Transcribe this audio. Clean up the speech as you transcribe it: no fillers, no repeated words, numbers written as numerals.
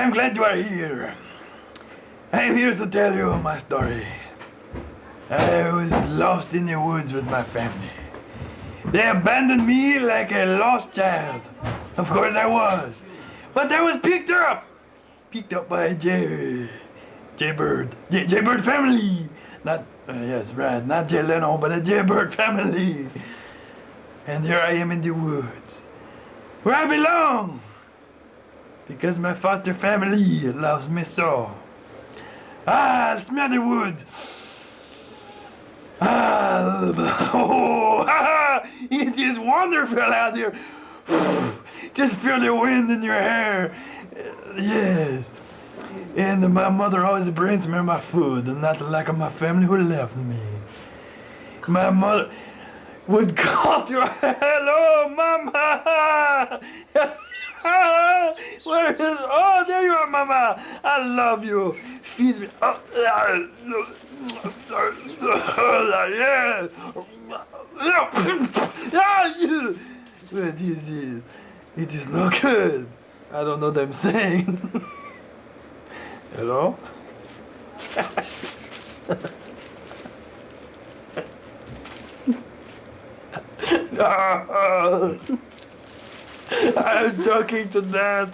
I'm glad you are here. I'm here to tell you my story. I was lost in the woods with my family. They abandoned me like a lost child. Of course I was. But I was picked up. Picked up by Jaybird. Jaybird family. Not, yes, right, not Jay Leno, but a Jaybird family. And here I am in the woods. Where I belong. Because my foster family loves me so. Ah, smell the woods. It is wonderful out here. Just feel the wind in your hair. Yes. And my mother always brings me my food, and not the lack of my family who left me. My mother would call to her, hello, Mama. Where is? Oh, there you are, Mama. I love you. Feed me. Oh, yeah. But it is not good. I don't know what I'm saying. Hello? I'm talking to Dad.